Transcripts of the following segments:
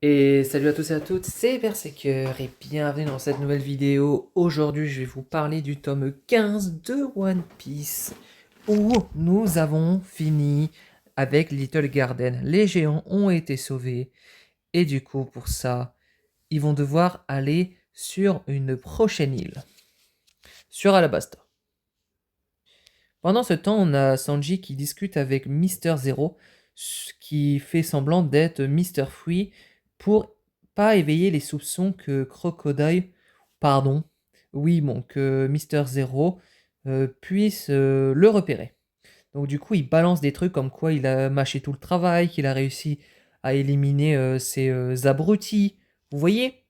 Et salut à tous et à toutes, c'est Berserker et bienvenue dans cette nouvelle vidéo. Aujourd'hui, je vais vous parler du tome 15 de One Piece où nous avons fini avec Little Garden. Les géants ont été sauvés et du coup, pour ça, ils vont devoir aller sur une prochaine île, sur Alabasta. Pendant ce temps, on a Sanji qui discute avec Mister Zero, qui fait semblant d'être Mister Free pour pas éveiller les soupçons que Crocodile, pardon, oui, bon, que Mister Zero puisse le repérer. Donc du coup, il balance des trucs comme quoi il a mâché tout le travail, qu'il a réussi à éliminer ces abrutis. Vous voyez?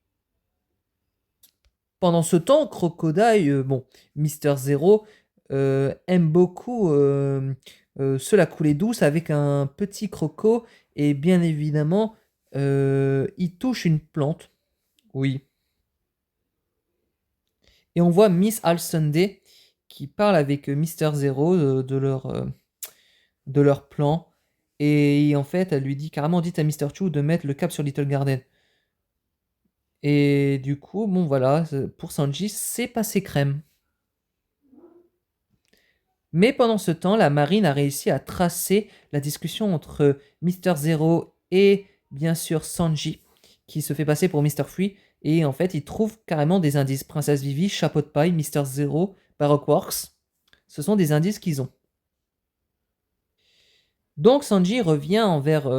Pendant ce temps, Crocodile, bon, Mister Zero aime beaucoup se la couler douce avec un petit croco et bien évidemment, il touche une plante. Oui. Et on voit Miss Sunday qui parle avec Mister Zero de leur plan. Et en fait, elle lui dit carrément, dites à Mister Chu de mettre le cap sur Little Garden. Et du coup, bon voilà, pour Sanji, c'est passé crème. Mais pendant ce temps, la marine a réussi à tracer la discussion entre Mister Zero et bien sûr Sanji, qui se fait passer pour Mister Free. Et en fait, ils trouvent carrément des indices. Princesse Vivi, Chapeau de paille, Mister Zero, Baroque Works. Ce sont des indices qu'ils ont. Donc Sanji revient envers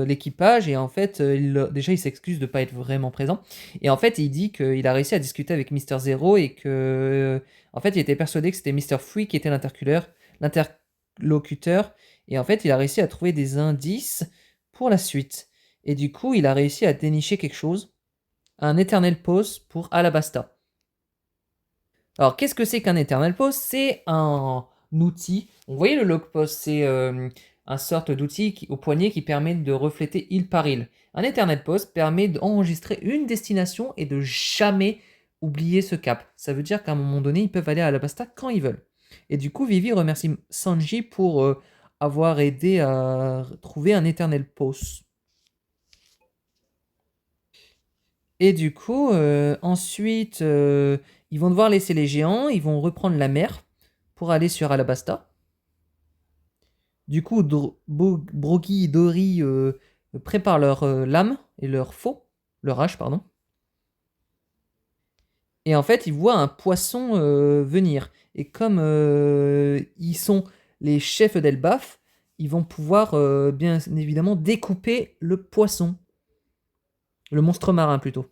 l'équipage et en fait, déjà il s'excuse de ne pas être vraiment présent. Et en fait, il dit qu'il a réussi à discuter avec Mister Zero et que, en fait, il était persuadé que c'était Mister Free qui était l'interlocuteur. Et en fait, il a réussi à trouver des indices pour la suite. Et du coup, il a réussi à dénicher quelque chose, un Eternal Pause pour Alabasta. Alors, qu'est-ce que c'est qu'un Eternal Pause? C'est un outil. Vous voyez le log post, c'est un sorte d'outil au poignet qui permet de refléter île par île. Un Eternal Pause permet d'enregistrer une destination et de jamais oublier ce cap. Ça veut dire qu'à un moment donné, ils peuvent aller à Alabasta quand ils veulent. Et du coup, Vivi remercie Sanji pour avoir aidé à trouver un Eternal Pause. Et du coup, ensuite, ils vont devoir laisser les géants, ils vont reprendre la mer pour aller sur Alabasta. Du coup, Brogy et Dory préparent leur lame et leur faux, leur hache, pardon. Et en fait, ils voient un poisson venir. Et comme ils sont les chefs d'Elbaf, ils vont pouvoir bien évidemment découper le poisson. Le monstre marin plutôt.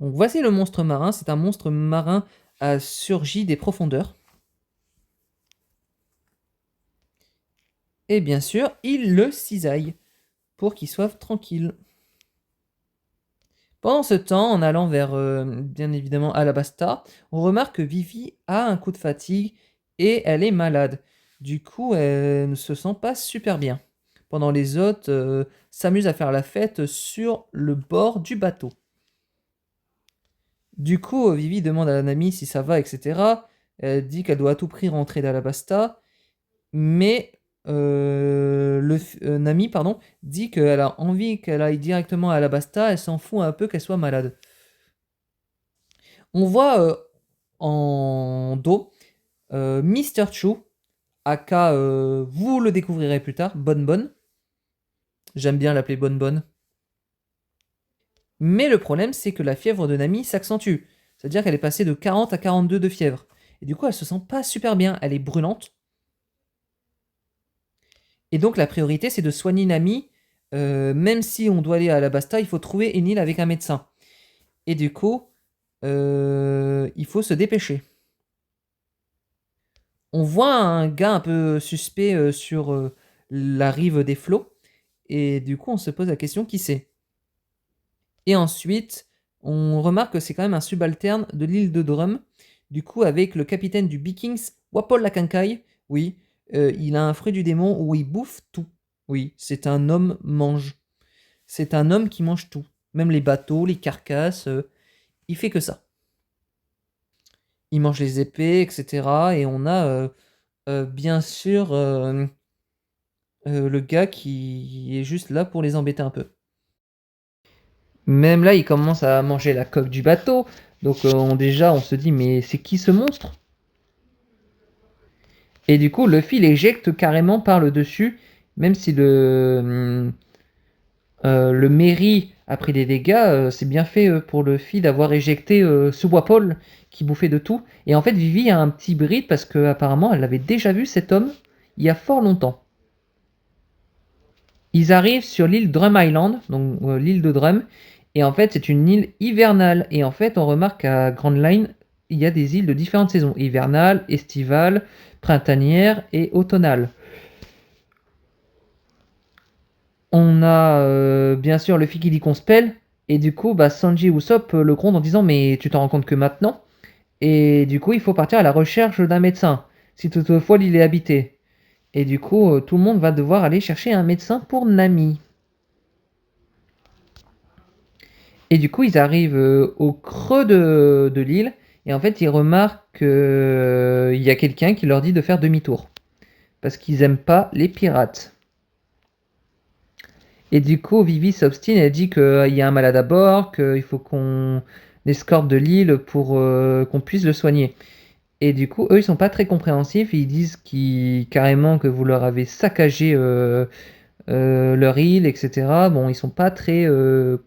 Donc voici le monstre marin. C'est un monstre marin a surgi des profondeurs. Et bien sûr, il le cisaille pour qu'il soit tranquille. Pendant ce temps, en allant vers, bien évidemment, Alabasta, on remarque que Vivi a un coup de fatigue et elle est malade. Du coup, elle ne se sent pas super bien. Pendant les autres s'amusent à faire la fête sur le bord du bateau. Du coup, Vivi demande à Nami si ça va, etc. Elle dit qu'elle doit à tout prix rentrer d'Alabasta, mais Nami pardon, dit qu'elle a envie qu'elle aille directement à Alabasta, elle s'en fout un peu qu'elle soit malade. On voit en dos Mister Chu, aka, vous le découvrirez plus tard, Bonne Bonne. J'aime bien l'appeler Bonne Bonne. Mais le problème, c'est que la fièvre de Nami s'accentue. C'est-à-dire qu'elle est passée de 40 à 42 de fièvre. Et du coup, elle se sent pas super bien. Elle est brûlante. Et donc, la priorité, c'est de soigner Nami. Même si on doit aller à Alabasta, il faut trouver une île avec un médecin. Et du coup, il faut se dépêcher. On voit un gars un peu suspect sur la rive des flots. Et du coup, on se pose la question qui c'est. Et ensuite, on remarque que c'est quand même un subalterne de l'île de Drum. Du coup, avec le capitaine du Vikings, Wapol Lakankai. Oui, il a un fruit du démon où il bouffe tout. Oui, c'est un homme mange. C'est un homme qui mange tout. Même les bateaux, les carcasses, il fait que ça. Il mange les épées, etc. Et on a bien sûr le gars qui est juste là pour les embêter un peu. Même là, il commence à manger la coque du bateau. Donc déjà, on se dit, mais c'est qui ce monstre? Et du coup, Luffy l'éjecte carrément par le dessus, même si le Merry a pris des dégâts, c'est bien fait pour Luffy d'avoir éjecté ce Wapol qui bouffait de tout. Et en fait, Vivi a un petit bride parce qu'apparemment, elle avait déjà vu cet homme il y a fort longtemps. Ils arrivent sur l'île Drum Island, donc l'île de Drum, et en fait, c'est une île hivernale. Et en fait, on remarque qu'à Grand Line, il y a des îles de différentes saisons hivernale, estivale, printanière et automnale. On a bien sûr Luffy qui dit qu'on se pèle, et du coup, bah, Sanji et Usopp le grondent en disant mais tu t'en rends compte que maintenant? Et du coup, il faut partir à la recherche d'un médecin, si toutefois l'île est habitée. Et du coup, tout le monde va devoir aller chercher un médecin pour Nami. Et du coup, ils arrivent au creux de l'île, et en fait, ils remarquent qu'il y a quelqu'un qui leur dit de faire demi-tour, parce qu'ils aiment pas les pirates. Et du coup, Vivi s'obstine, elle dit qu'il y a un malade à bord, qu'il faut qu'on escorte de l'île pour qu'on puisse le soigner. Et du coup, eux, ils sont pas très compréhensifs, ils disent carrément que vous leur avez saccagé leur île, etc. Bon, ils sont pas très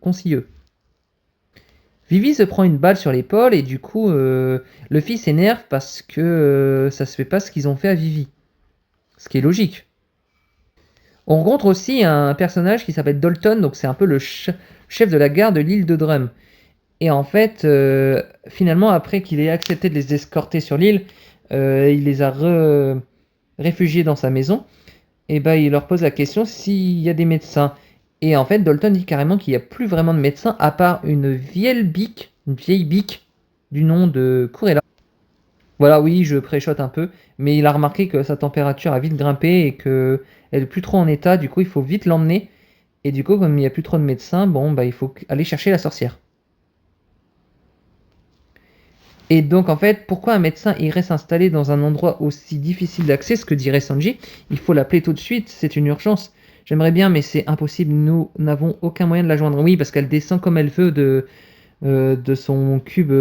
concilieux. Vivi se prend une balle sur l'épaule et du coup, Luffy s'énerve parce que ça se fait pas ce qu'ils ont fait à Vivi. Ce qui est logique. On rencontre aussi un personnage qui s'appelle Dalton, donc c'est un peu le chef de la gare de l'île de Drum. Et en fait, finalement, après qu'il ait accepté de les escorter sur l'île, il les a réfugiés dans sa maison. Et ben, il leur pose la question s'il y a des médecins. Et en fait, Dalton dit carrément qu'il n'y a plus vraiment de médecins à part une vieille bique du nom de Kurela. Voilà, oui, je préchote un peu, mais il a remarqué que sa température a vite grimpé et que elle est plus trop en état. Du coup, il faut vite l'emmener. Et du coup, comme il n'y a plus trop de médecins, bon, bah, il faut aller chercher la sorcière. Et donc, en fait, pourquoi un médecin irait s'installer dans un endroit aussi difficile d'accès, ce que dirait Sanji? Il faut l'appeler tout de suite, c'est une urgence. J'aimerais bien, mais c'est impossible, nous n'avons aucun moyen de la joindre. Oui, parce qu'elle descend comme elle veut de son cube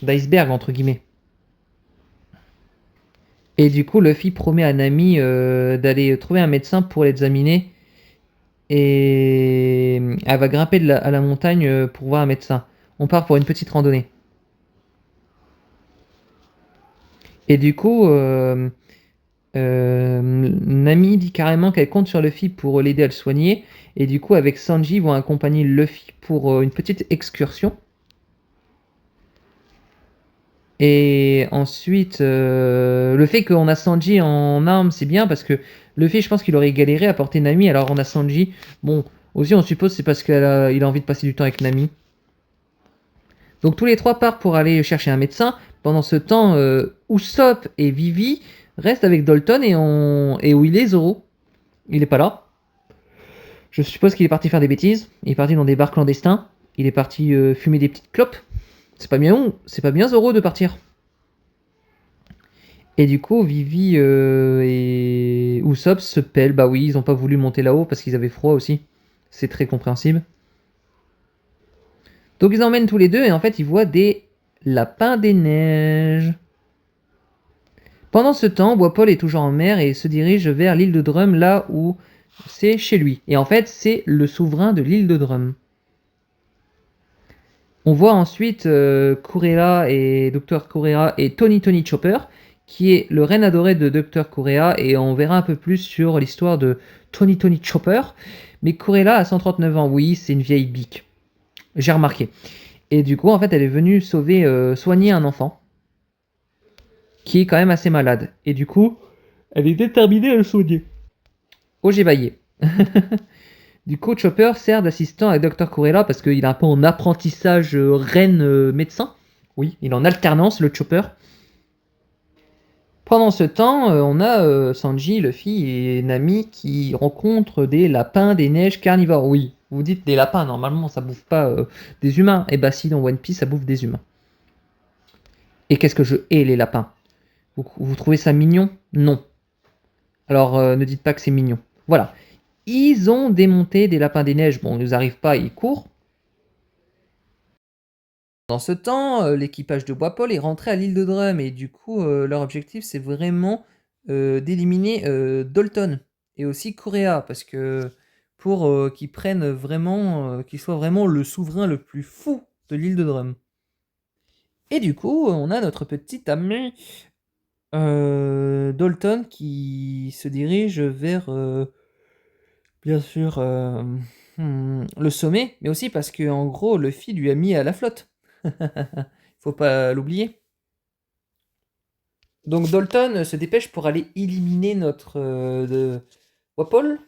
d'iceberg, entre guillemets. Et du coup, Luffy promet à Nami d'aller trouver un médecin pour l'examiner. Et elle va grimper à la montagne pour voir un médecin. On part pour une petite randonnée. Et du coup, Nami dit carrément qu'elle compte sur Luffy pour l'aider à le soigner. Et du coup, avec Sanji, ils vont accompagner Luffy pour une petite excursion. Et ensuite, le fait qu'on a Sanji en armes, c'est bien parce que Luffy, je pense qu'il aurait galéré à porter Nami. Alors on a Sanji. Bon, aussi on suppose c'est parce qu'il a envie de passer du temps avec Nami. Donc tous les trois partent pour aller chercher un médecin. Pendant ce temps, Usopp et Vivi restent avec Dalton et où il est Zoro. Il est pas là. Je suppose qu'il est parti faire des bêtises. Il est parti dans des bars clandestins. Il est parti fumer des petites clopes. C'est pas bien Zoro de partir. Et du coup, Vivi et Usopp se pèlent. Bah oui, ils ont pas voulu monter là-haut parce qu'ils avaient froid aussi. C'est très compréhensible. Donc ils emmènent tous les deux et en fait ils voient des lapins des neiges. Pendant ce temps, Wapol est toujours en mer et se dirige vers l'île de Drum, là où c'est chez lui. Et en fait, c'est le souverain de l'île de Drum. On voit ensuite Kurela et Dr. Kurela et Tony Chopper, qui est le reine adoré de Dr. Kurela, et on verra un peu plus sur l'histoire de Tony Chopper. Mais Kurela a 139 ans, oui, c'est une vieille bique. J'ai remarqué. Et du coup, en fait, elle est venue soigner un enfant qui est quand même assez malade. Et du coup, elle est déterminée à le soigner. Oh, j'ai baillé. Du coup, Chopper sert d'assistant à Dr. Kurela parce qu'il est un peu en apprentissage reine médecin. Oui, il est en alternance, le Chopper. Pendant ce temps, on a Sanji, Luffy et Nami qui rencontrent des lapins des neiges carnivores. Oui, vous dites des lapins, normalement ça bouffe pas des humains. Et bah si, dans One Piece, ça bouffe des humains. Et qu'est-ce que je hais les lapins? Vous trouvez ça mignon? Non. Alors ne dites pas que c'est mignon. Voilà. Ils ont démonté des lapins des neiges. Bon, ils nous arrivent pas, ils courent. Dans ce temps, l'équipage de Wapol est rentré à l'île de Drum et du coup, leur objectif, c'est vraiment d'éliminer Dalton et aussi Correa parce que pour qu'ils prennent vraiment, qu'ils soient vraiment le souverain le plus fou de l'île de Drum. Et du coup, on a notre petit ami Dalton qui se dirige vers, bien sûr, le sommet, mais aussi parce que en gros, Luffy lui a mis à la flotte. Faut pas l'oublier. Donc Dalton se dépêche pour aller éliminer notre Wapol.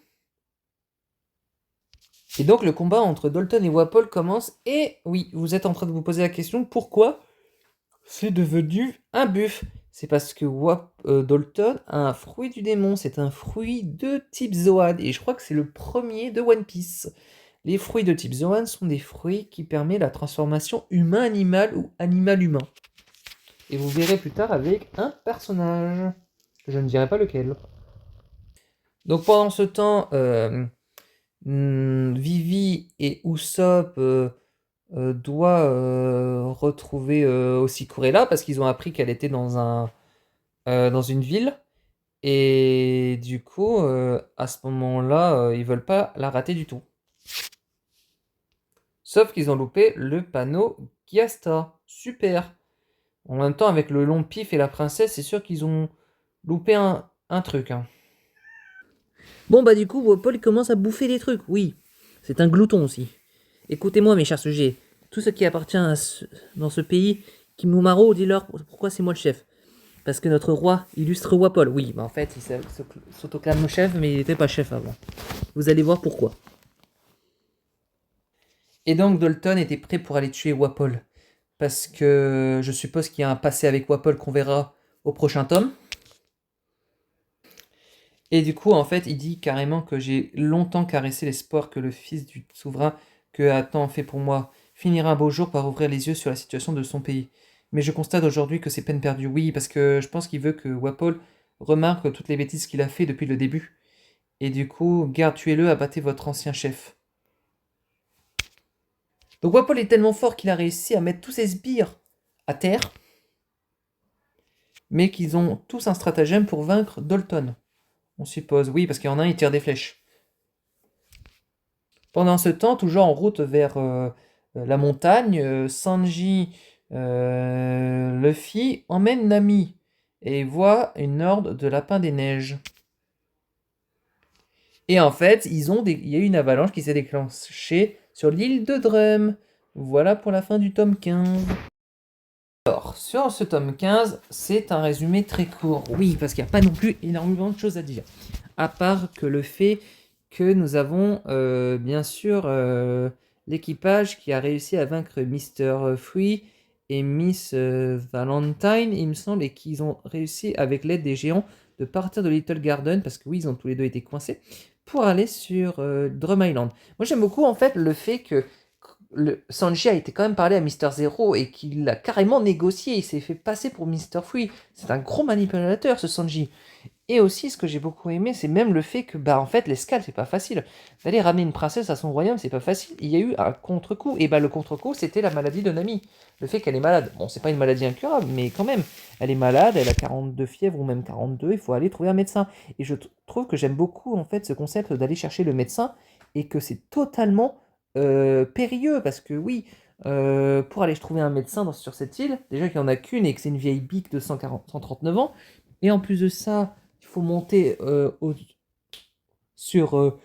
Et donc le combat entre Dalton et Wapol commence. Et oui, vous êtes en train de vous poser la question pourquoi c'est devenu un buff. C'est parce que Dalton a un fruit du démon. C'est un fruit de type Zoan. Et je crois que c'est le premier de One Piece. Les fruits de type Zoan sont des fruits qui permettent la transformation humain-animal ou animal-humain. Et vous verrez plus tard avec un personnage. Je ne dirai pas lequel. Donc pendant ce temps, Vivi et Usopp doivent retrouver aussi Kurela parce qu'ils ont appris qu'elle était dans une ville. Et du coup, à ce moment-là, ils veulent pas la rater du tout. Sauf qu'ils ont loupé le panneau Gyasta. Super. En même temps, avec le long pif et la princesse, c'est sûr qu'ils ont loupé un truc. Hein. Bon, bah du coup, Paul commence à bouffer des trucs, oui. C'est un glouton aussi. Écoutez-moi, mes chers sujets. Tout ce qui appartient dans ce pays, Kimumaro, dis-leur pourquoi c'est moi le chef. Parce que notre roi, illustre roi Paul, oui, bah en fait, il s'autoclame chef, mais il n'était pas chef avant. Vous allez voir pourquoi. Et donc Dalton était prêt pour aller tuer Wapol. Parce que je suppose qu'il y a un passé avec Wapol qu'on verra au prochain tome. Et du coup, en fait, il dit carrément que j'ai longtemps caressé l'espoir que le fils du souverain que a tant fait pour moi finira un beau jour par ouvrir les yeux sur la situation de son pays. Mais je constate aujourd'hui que c'est peine perdue. Oui, parce que je pense qu'il veut que Wapol remarque toutes les bêtises qu'il a fait depuis le début. Et du coup, garde, tuez-le, abattez votre ancien chef. Donc Wapol est tellement fort qu'il a réussi à mettre tous ses sbires à terre, mais qu'ils ont tous un stratagème pour vaincre Dalton. On suppose, oui, parce qu'il y en a un, il tire des flèches. Pendant ce temps, toujours en route vers la montagne, Sanji, Luffy emmène Nami et voit une horde de lapins des neiges. Et en fait, il y a eu une avalanche qui s'est déclenchée sur l'île de Drum. Voilà pour la fin du tome 15. Alors, sur ce tome 15, c'est un résumé très court. Oui, parce qu'il n'y a pas non plus énormément de choses à dire. À part que le fait que nous avons bien sûr l'équipage qui a réussi à vaincre Mr. Free et Miss Valentine, il me semble, et qu'ils ont réussi avec l'aide des géants de partir de Little Garden, parce que oui, ils ont tous les deux été coincés, pour aller sur Drum Island. Moi j'aime beaucoup en fait le fait que Sanji a été quand même parlé à Mister Zero et qu'il a carrément négocié, il s'est fait passer pour Mister Free. C'est un gros manipulateur ce Sanji. Et aussi, ce que j'ai beaucoup aimé, c'est même le fait que, bah, en fait, l'escale, c'est pas facile. D'aller ramener une princesse à son royaume, c'est pas facile. Il y a eu un contre-coup. Et bah, le contre-coup, c'était la maladie de Nami. Le fait qu'elle est malade. Bon, c'est pas une maladie incurable, mais quand même. Elle est malade, elle a 42 fièvres ou même 42, il faut aller trouver un médecin. Et je trouve que j'aime beaucoup, en fait, ce concept d'aller chercher le médecin et que c'est totalement périlleux. Parce que, oui, pour aller trouver un médecin sur cette île, déjà qu'il n'y en a qu'une et que c'est une vieille bique de 139 ans. Et en plus de ça, il faut monter sur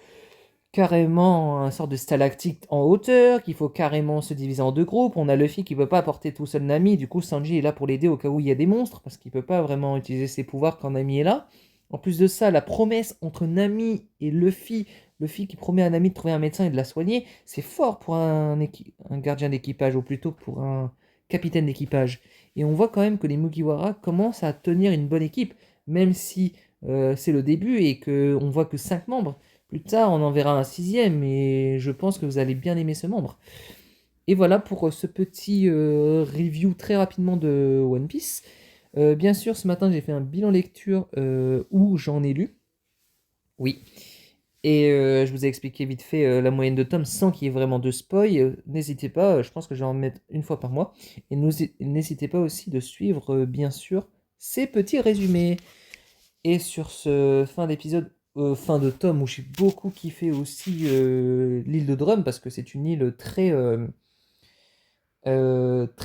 carrément un sort de stalactite en hauteur, qu'il faut carrément se diviser en deux groupes. On a Luffy qui ne peut pas porter tout seul Nami, du coup Sanji est là pour l'aider au cas où il y a des monstres, parce qu'il ne peut pas vraiment utiliser ses pouvoirs quand Nami est là. En plus de ça, la promesse entre Nami et Luffy, Luffy qui promet à Nami de trouver un médecin et de la soigner, c'est fort pour un gardien d'équipage, ou plutôt pour un capitaine d'équipage. Et on voit quand même que les Mugiwara commencent à tenir une bonne équipe, même si c'est le début et qu'on voit que 5 membres. Plus tard, on en verra un sixième et je pense que vous allez bien aimer ce membre. Et voilà pour ce petit review très rapidement de One Piece. Bien sûr, ce matin, j'ai fait un bilan lecture où j'en ai lu. Oui. Et je vous ai expliqué vite fait la moyenne de tomes sans qu'il y ait vraiment de spoil. N'hésitez pas, je pense que je vais en mettre une fois par mois. Et n'hésitez pas aussi de suivre, bien sûr, ces petits résumés. Et sur ce fin d'épisode, fin de tome, où j'ai beaucoup kiffé aussi l'île de Drum, parce que c'est une île très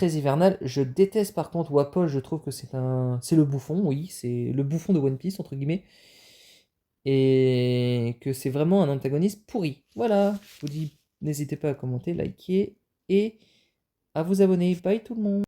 hivernale. Je déteste par contre Wapol, je trouve que c'est le bouffon, oui, c'est le bouffon de One Piece, entre guillemets. Et que c'est vraiment un antagoniste pourri. Voilà, je vous dis, n'hésitez pas à commenter, liker et à vous abonner. Bye tout le monde.